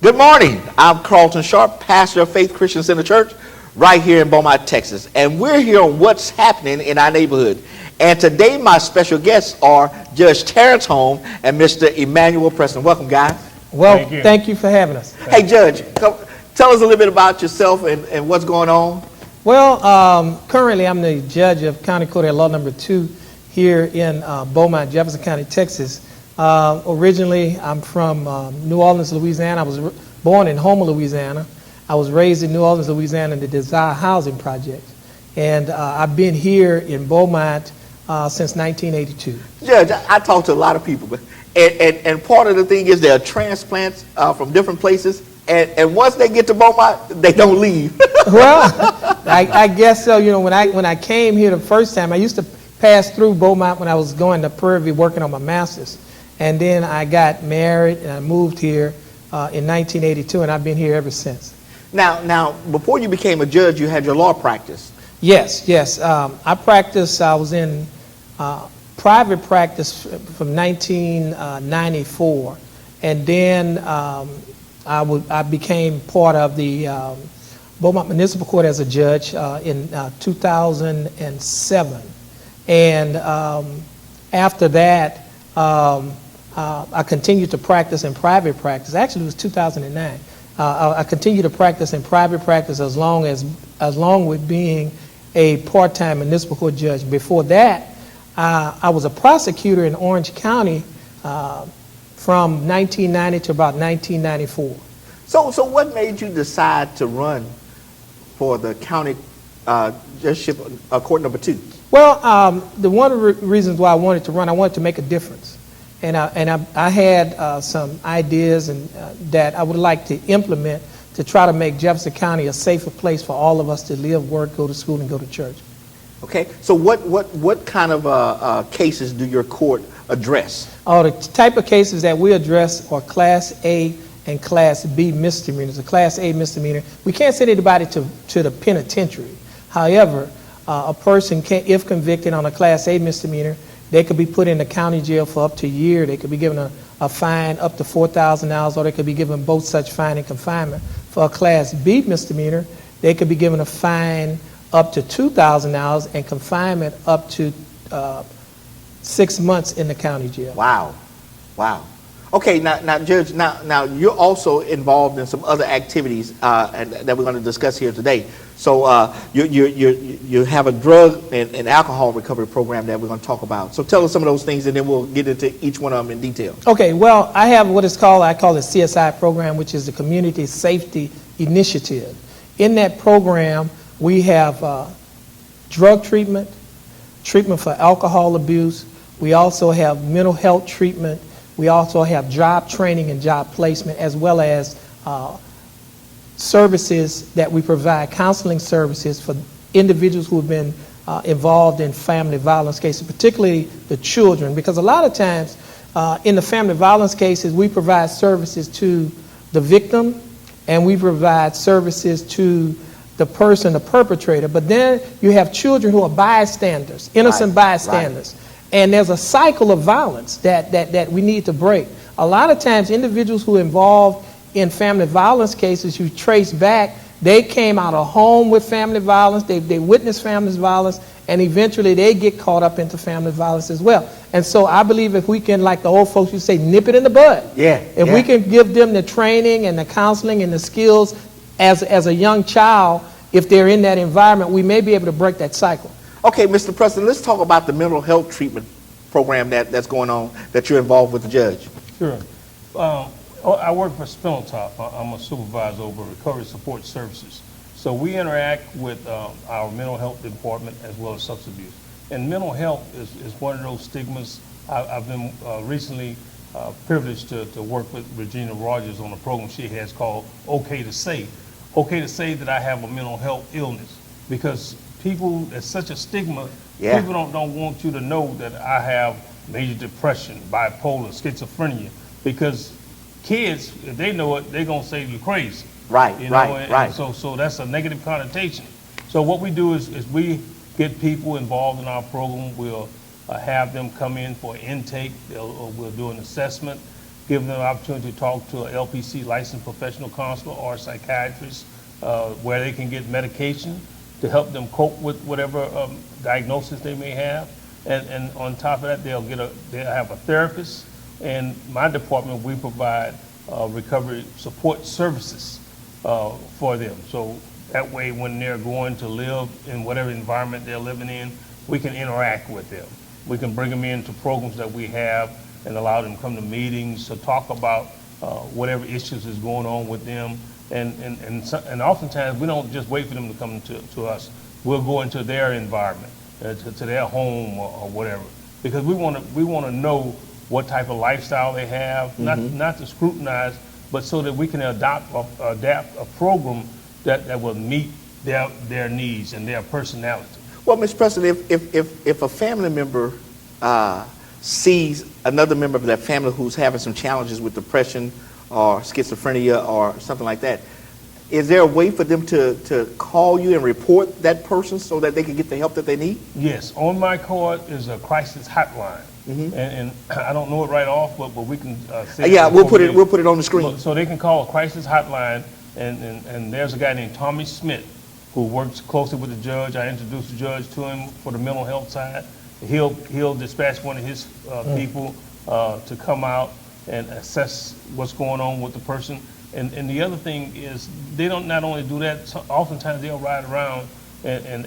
Good morning. I'm Carlton Sharp, pastor of Faith Christian Center Church, right here in Beaumont, Texas. And we're here on what's happening in our neighborhood. And today my special guests are Judge Terrance Holmes and Mr. Emanuel Preston. Welcome, guys. Well, thank you for having us. Hey, Judge, tell us a little bit about yourself and what's going on. Well, currently I'm the judge of County Court at Law Number 2 here in Beaumont, Jefferson County, Texas. Originally, I'm from New Orleans, Louisiana. I was born in Houma, Louisiana. I was raised in New Orleans, Louisiana in the Desire Housing Project. And I've been here in Beaumont since 1982. Judge, I talk to a lot of people, and part of the thing is there are transplants from different places, and once they get to Beaumont, they don't leave. Well, I guess so. You know, when I came here the first time, I used to pass through Beaumont when I was going to Prairie View working on my master's. And then I got married and I moved here in 1982, and I've been here ever since. Now, before you became a judge, you had your law practice. Yes. I was in private practice from 1994. And then I became part of the Beaumont Municipal Court as a judge in 2007. And after that, I continued to practice in private practice. Actually, it was 2009. I continued to practice in private practice as long with being a part-time municipal court judge. Before that, I was a prosecutor in Orange County from 1990 to about 1994. So what made you decide to run for the county judgeship court number 2? Well, one of the reasons why I wanted to run, I wanted to make a difference. And I had some ideas that I would like to implement to try to make Jefferson County a safer place for all of us to live, work, go to school, and go to church. Okay, so what kind of cases do your court address? Oh, the type of cases that we address are Class A and Class B misdemeanors. A Class A misdemeanor, we can't send anybody to the penitentiary. However, a person can, if convicted on a Class A misdemeanor, they could be put in the county jail for up to a year. They could be given a fine up to $4,000, or they could be given both such fine and confinement. For a Class B misdemeanor, they could be given a fine up to $2,000 and confinement up to 6 months in the county jail. Wow. Okay, now, Judge, now you're also involved in some other activities that we're going to discuss here today. So you have a drug and alcohol recovery program that we're going to talk about. So tell us some of those things, and then we'll get into each one of them in detail. Okay, well, I have what is called, I call it CSI program, which is the Community Safety Initiative. In that program, we have drug treatment for alcohol abuse. We also have mental health treatment. We also have job training and job placement, as well as services that we provide, counseling services for individuals who have been involved in family violence cases, particularly the children, because a lot of times in the family violence cases, we provide services to the victim and we provide services to the person, the perpetrator, but then you have children who are bystanders, innocent bystanders. Right. And there's a cycle of violence that we need to break. A lot of times individuals who are involved in family violence cases, you trace back, they came out of home with family violence, they witnessed family violence, and eventually they get caught up into family violence as well. And so I believe if we can, like the old folks used to say, nip it in the bud. If we can give them the training and the counseling and the skills as a young child, if they're in that environment, we may be able to break that cycle. Okay, Mr. Preston, let's talk about the mental health treatment program that's going on, that you're involved with the judge. Sure. I work for Spindletop. I'm a supervisor over recovery support services. So we interact with our mental health department as well as substance abuse. And mental health is one of those stigmas. I've been recently privileged to work with Regina Rogers on a program she has called Okay to Say. Okay to say that I have a mental health illness, because people, it's such a stigma. People don't want you to know that I have major depression, bipolar, schizophrenia, because kids, if they know it, they're gonna say you're crazy. Right. So that's a negative connotation. So what we do is we get people involved in our program. We'll have them come in for intake. We'll do an assessment. giving them an opportunity to talk to an LPC licensed professional counselor or a psychiatrist, where they can get medication to help them cope with whatever diagnosis they may have. And on top of that, they'll have a therapist. And my department, we provide recovery support services for them. So that way, when they're going to live in whatever environment they're living in, we can interact with them. We can bring them into programs that we have and allow them to come to meetings to talk about whatever issues is going on with them. And oftentimes, we don't just wait for them to come to us. We'll go into their environment, to their home or whatever, because we want to know what type of lifestyle they have, not to scrutinize, but so that we can adapt a program that will meet their needs and their personality. Well, Mr. Preston, if a family member sees another member of that family who's having some challenges with depression or schizophrenia or something like that, is there a way for them to call you and report that person so that they can get the help that they need? Yes, on my card is a crisis hotline, and I don't know it right off, but we can say yeah, we'll put it on the screen. So they can call a crisis hotline, and there's a guy named Tommy Smith who works closely with the judge. I introduced the judge to him for the mental health side. He'll dispatch one of his people to come out and assess what's going on with the person. And the other thing is, they don't not only do that. Oftentimes they'll ride around, and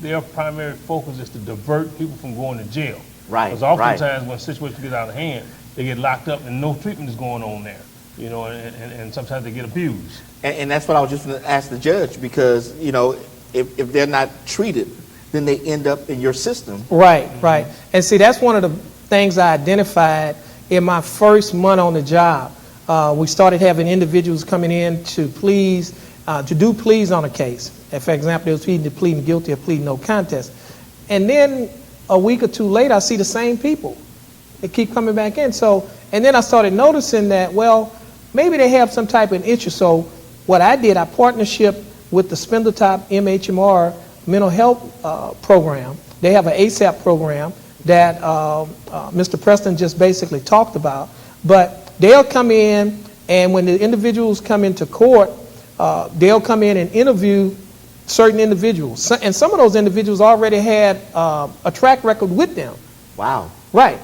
their primary focus is to divert people from going to jail. Right. Because oftentimes when situations get out of hand, they get locked up and no treatment is going on there. You know, and sometimes they get abused. And that's what I was just going to ask the judge, because if they're not treated, then they end up in your system. Right. And see, that's one of the things I identified in my first month on the job. We started having individuals coming in to do pleas on a case. And for example, they was pleading guilty or pleading no contest. And then a week or two later, I see the same people. They keep coming back in. And then I started noticing that, well, maybe they have some type of issue. So what I did, I partnership with the Spindletop MHMR mental health program. They have an ASAP program that Mr. Preston just basically talked about. But they'll come in, and when the individuals come into court, they'll come in and interview certain individuals. And some of those individuals already had a track record with them. Wow. Right.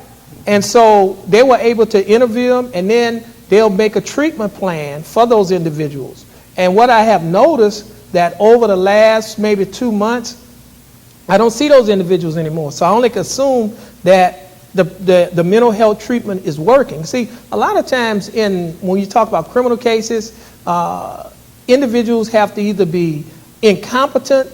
And so they were able to interview them, and then they'll make a treatment plan for those individuals. And what I have noticed, that over the last maybe 2 months, I don't see those individuals anymore. So I only can assume that the mental health treatment is working. See, a lot of times when you talk about criminal cases, individuals have to either be incompetent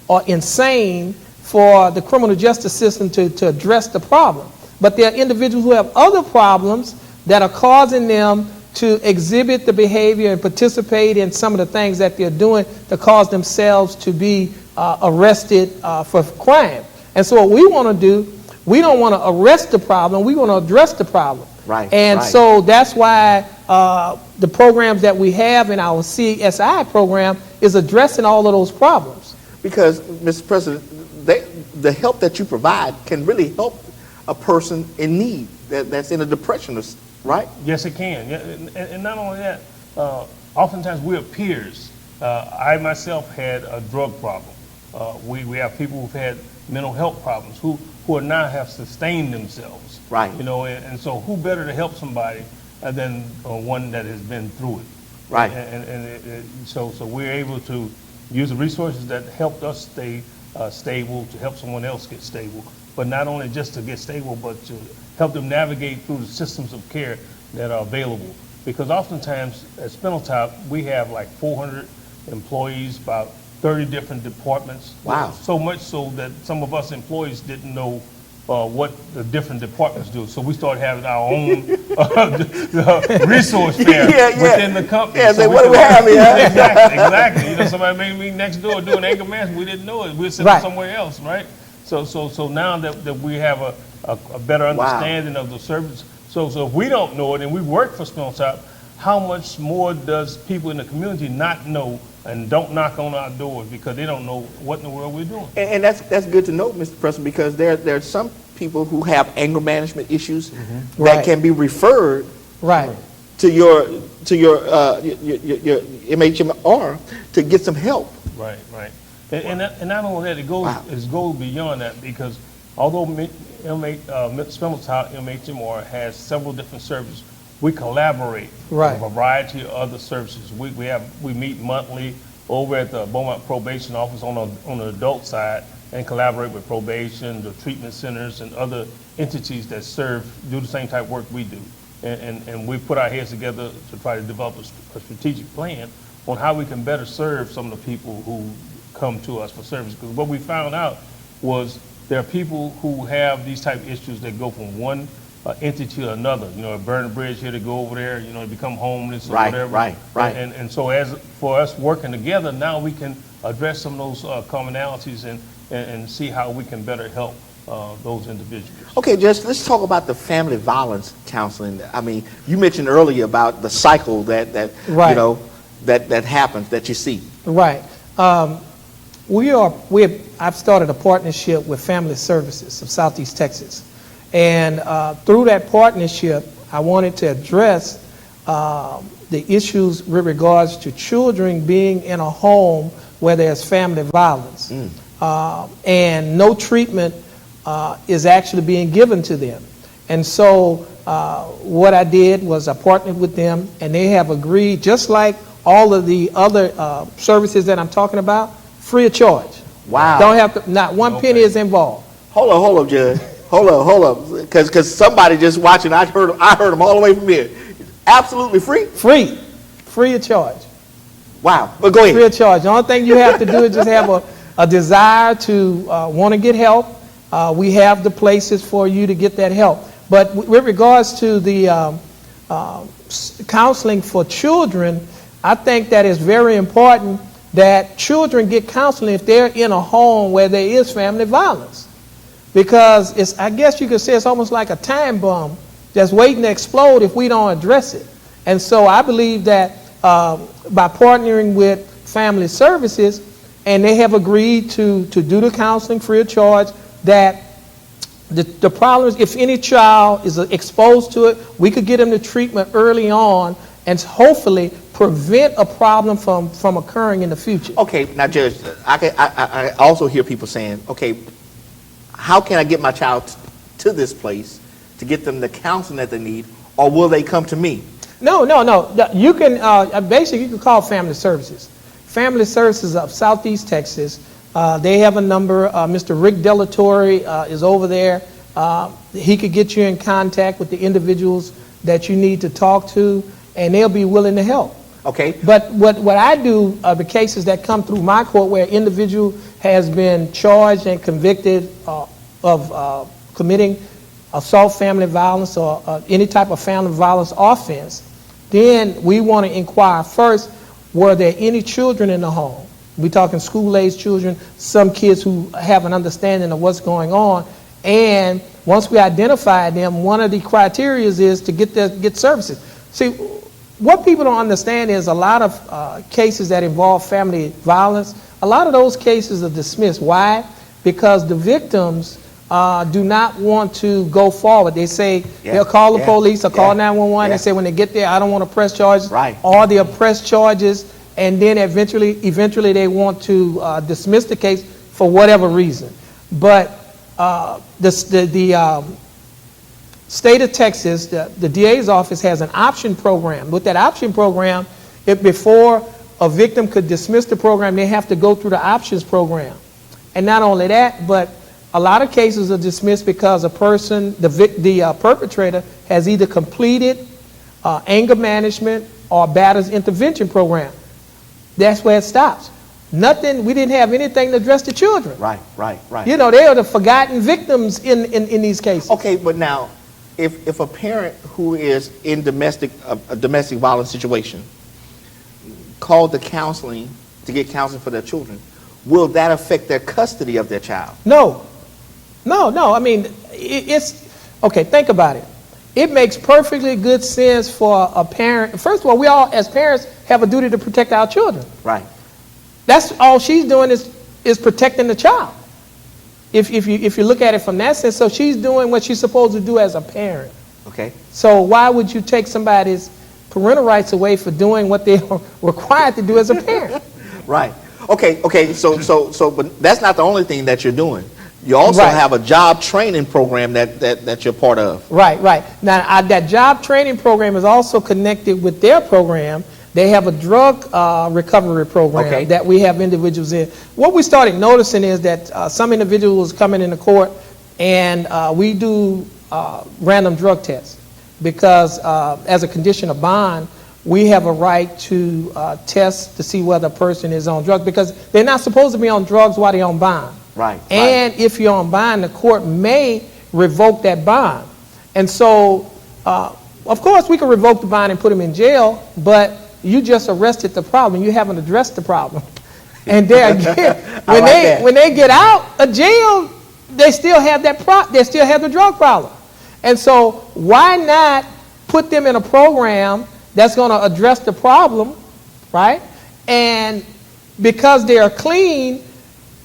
or insane for the criminal justice system to address the problem. But there are individuals who have other problems that are causing them to exhibit the behavior and participate in some of the things that they're doing to cause themselves to be arrested for crime. And so what we want to do, we don't want to arrest the problem, we want to address the problem. Right. And so that's why the programs that we have in our CSI program is addressing all of those problems. Because, Mr. President, the help that you provide can really help a person in need that's in a depression, right? Yes, it can. And not only that, oftentimes we're peers. I myself had a drug problem. We have people who've had mental health problems who are now have sustained themselves. Right. And so who better to help somebody than one that has been through it. Right. So we're able to use the resources that helped us stay stable to help someone else get stable. But not only just to get stable, but to help them navigate through the systems of care that are available. Because oftentimes at Spindletop, we have like 400 employees, about 30 different departments. Wow. So much so that some of us employees didn't know what the different departments do. So we started having our own resource fair within the company. Yeah, so what do we have here? Exactly. Somebody may be next door doing anger management. We didn't know it. We were sitting somewhere else, right? So now that we have a better understanding of the service, so if we don't know it and we work for Spindletop, how much more does people in the community not know and don't knock on our doors because they don't know what in the world we're doing? And that's good to know, Mr. Preston, because there are some people who have anger management issues that Right. can be referred Right. to your MHMR to get some help. Right, right. And not only that, it goes beyond that, because although Spindletop MHMR has several different services, we collaborate Right. with a variety of other services. We meet monthly over at the Beaumont Probation Office on the adult side, and collaborate with probation, the treatment centers, and other entities that do the same type of work we do. And we put our heads together to try to develop a strategic plan on how we can better serve some of the people who come to us for service. Because what we found out was there are people who have these type of issues that go from one entity to another. Burn a bridge here to go over there, become homeless or whatever. Right. And so for us working together, now we can address some of those commonalities and see how we can better help those individuals. Okay, Judge, let's talk about the family violence counseling. I mean, you mentioned earlier about the cycle that Right. that happens, that you see. Right. I've started a partnership with Family Services of Southeast Texas. And through that partnership, I wanted to address the issues with regards to children being in a home where there's family violence. And no treatment is actually being given to them. And so what I did was I partnered with them, and they have agreed, just like all of the other services that I'm talking about, free of charge. Wow. Don't have to, not one penny is involved. Hold up, Judge. Hold up. Because somebody just watching, I heard them all the way from here. Absolutely free? Free of charge. Wow. But go ahead. Free of charge. The only thing you have to do is just have a desire to want to get help. We have the places for you to get that help. But with regards to the counseling for children, I think that is very important that children get counseling if they're in a home where there is family violence. Because I guess you could say it's almost like a time bomb that's waiting to explode if we don't address it. And so I believe that by partnering with Family Services, and they have agreed to do the counseling free of charge, that the problem is if any child is exposed to it, we could get them the treatment early on and hopefully prevent a problem from occurring in the future. Okay, now Judge, I also hear people saying, okay, how can I get my child to this place to get them the counseling that they need, or will they come to me? No. You can basically you can call Family Services. Family Services of Southeast Texas. They have a number. Mr. Rick Delatorre is over there. He could get you in contact with the individuals that you need to talk to, and they'll be willing to help. Okay. But what I do, the cases that come through my court where an individual has been charged and convicted of committing assault, family violence, or any type of family violence offense, then we want to inquire first, were there any children in the home? We're talking school-aged children, some kids who have an understanding of what's going on. And once we identify them, one of the criteria is to get services. See, what people don't understand is a lot of cases that involve family violence, a lot of those cases are dismissed. Why? Because the victims do not want to go forward. They say they'll call the police or call 911. They say when they get there, I don't want to press charges. Right. Or they'll press charges, and then eventually they want to dismiss the case for whatever reason. But the state of Texas, the DA's office has an option program. With that option program, before a victim could dismiss the program, they have to go through the options program. And not only that, but a lot of cases are dismissed because a person, the perpetrator, has either completed anger management or batter's intervention program. That's where it stops. Nothing. We didn't have anything to address the children. Right. You know, they are the forgotten victims in these cases. Okay, but now, if a parent who is in a domestic violence situation called the counseling to get counseling for their children, will that affect their custody of their child? No. I mean, it's okay. Think about it. It makes perfectly good sense for a parent. First of all, we all, as parents, have a duty to protect our children. Right. That's all she's doing is protecting the child. if you look at it from that sense, so she's doing what she's supposed to do as a parent. Okay. So why would you take somebody's parental rights away for doing what they are required to do as a parent? Right. Okay. So, but that's not the only thing that you're doing. You also Right. have a job training program that you're part of. Right. Now, that job training program is also connected with their program. They have a drug recovery program Okay. that we have individuals in. What we started noticing is that some individuals coming into court, and we do random drug tests because as a condition of bond, we have a right to test to see whether a person is on drugs because they're not supposed to be on drugs while they're on bond. Right. And if you're on bond, the court may revoke that bond. And so, of course, we can revoke the bond and put them in jail, but you just arrested the problem. You haven't addressed the problem. And there again, when they get out of jail, they still have they still have the drug problem. And so, why not put them in a program that's going to address the problem, right? And because they are clean,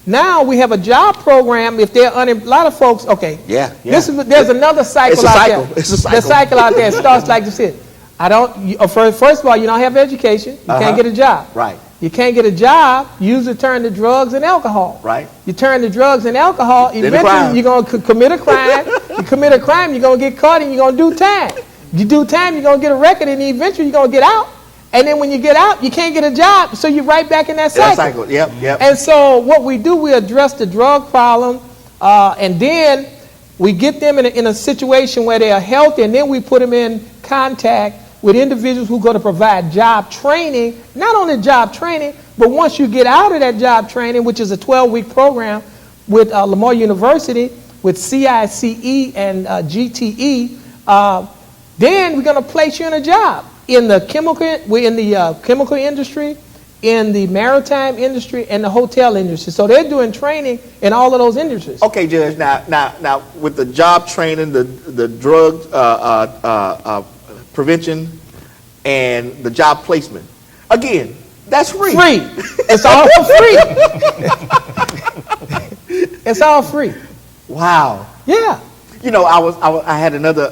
now we have a job program. If they're a lot of folks, okay. Yeah. There's another cycle It's a out cycle. there. It's a cycle. The cycle out there starts like this. First of all, you don't have education. You can't get a job. Right. You can't get a job. You usually turn to drugs and alcohol. Right. You turn to drugs and alcohol. Then Eventually, you're going to commit a crime. You commit a crime, you're going to get caught, and you're going to do time. You do time, you're going to get a record, and eventually you're going to get out. And then when you get out, you can't get a job, so you're right back in that cycle. Yep. And so what we do, we address the drug problem, and then we get them in a situation where they are healthy, and then we put them in contact with individuals who are going to provide job training, not only job training, but once you get out of that job training, which is a 12-week program with Lamar University, with CICE and GTE, then we're going to place you in a job in the chemical industry, in the maritime industry, and the hotel industry. So they're doing training in all of those industries. Okay, Judge. Now, with the job training, the drug prevention, and the job placement, again, that's free. Free. It's all free. It's all free. Wow. Yeah. You know, I had another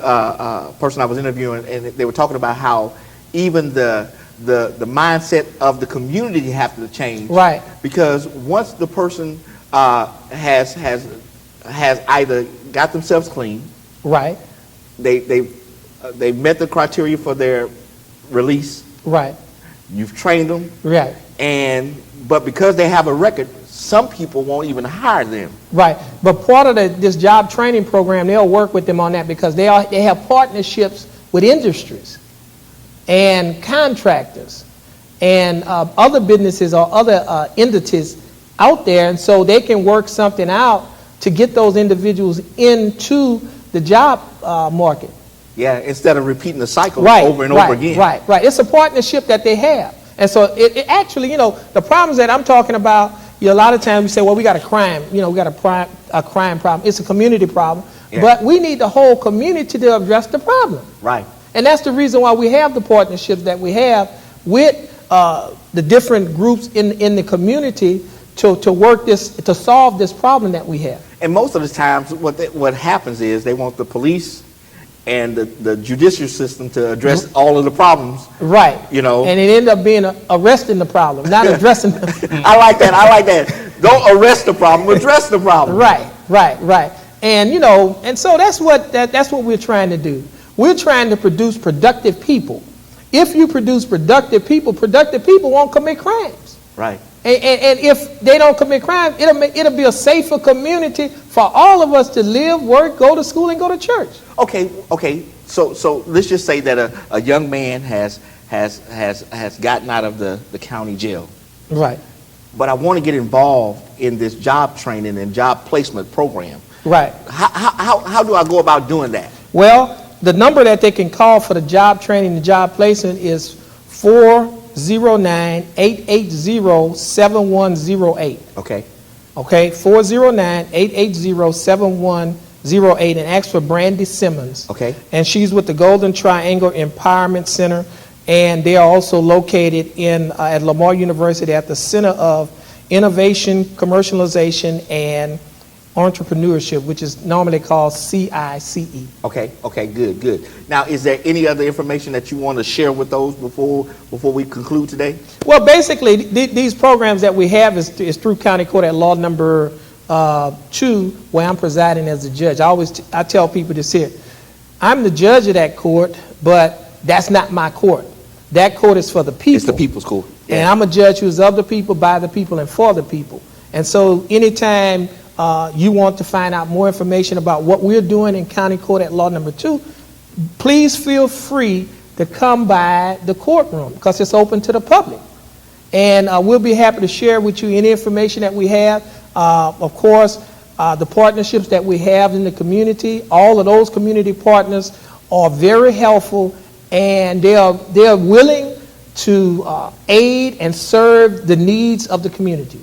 person I was interviewing, and they were talking about how even the mindset of the community have to change. Right. Because once the person has either got themselves clean, Right. they met the criteria for their release. Right. You've trained them, Right. but because they have a record, some people won't even hire them. Right. But part of this job training program, they'll work with them on that because they have partnerships with industries and contractors and other businesses or other entities out there, and so they can work something out to get those individuals into the job market. Yeah, instead of repeating the cycle Right, over and right, over again. Right. It's a partnership that they have. And so it actually, the problems that I'm talking about, a lot of times we say, well, we got a crime, we got a crime problem. It's a community problem. Yeah. But we need the whole community to address the problem. Right. And that's the reason why we have the partnerships that we have with the different groups in the community to work to solve this problem that we have. And most of the times what happens is they want the police and the judicial system to address all of the problems. Right. And it ended up being arresting the problem, not addressing the I like that. Don't arrest the problem, address the problem. Right. And and so that's what we're trying to do. We're trying to produce productive people. If you produce productive people won't commit crimes. Right. And if they don't commit crimes, it'll be a safer community for all of us to live, work, go to school, and go to church. Okay. So let's just say that a young man has gotten out of the county jail. Right. But I want to get involved in this job training and job placement program. Right. How do I go about doing that? Well, the number that they can call for the job training and job placement is 409-880-7108. Okay. Okay, 409-880-7108, and ask for Brandy Simmons. Okay. And she's with the Golden Triangle Empowerment Center, and they are also located at Lamar University at the Center of Innovation, Commercialization, and entrepreneurship, which is normally called CICE. Okay, good. Now, is there any other information that you want to share with those before we conclude today? Well, basically, these programs that we have is through County Court at Law Number 2, where I'm presiding as the judge. I tell people this here. I'm the judge of that court, but that's not my court. That court is for the people. It's the people's court. Yeah. And I'm a judge who's of the people, by the people, and for the people. And so anytime you want to find out more information about what we're doing in County Court at Law Number 2, please feel free to come by the courtroom because it's open to the public. And we'll be happy to share with you any information that we have. Of course, the partnerships that we have in the community, all of those community partners are very helpful, and they are willing to aid and serve the needs of the community.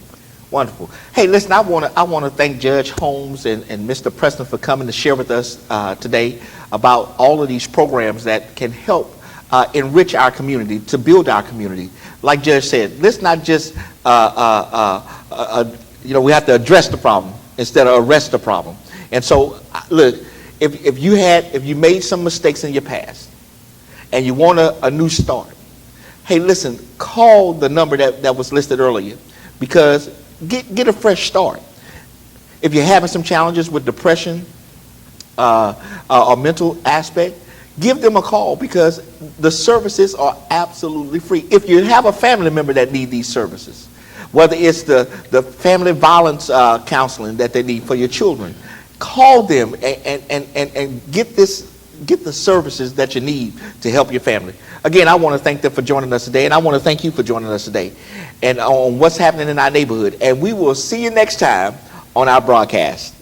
Wonderful. Hey, listen, I want to thank Judge Holmes and Mr. Preston for coming to share with us today about all of these programs that can help enrich our community, to build our community. Like Judge said, let's not just, we have to address the problem instead of arrest the problem. And so, look, if you made some mistakes in your past and you want a new start, hey, listen, call the number that was listed earlier, because get a fresh start. If you're having some challenges with depression or mental aspect, give them a call, because the services are absolutely free. If you have a family member that need these services, whether it's the family violence counseling that they need for your children, call them and get the services that you need to help your family. Again, I want to thank them for joining us today, and I want to thank you for joining us today and on what's happening in our neighborhood. And we will see you next time on our broadcast.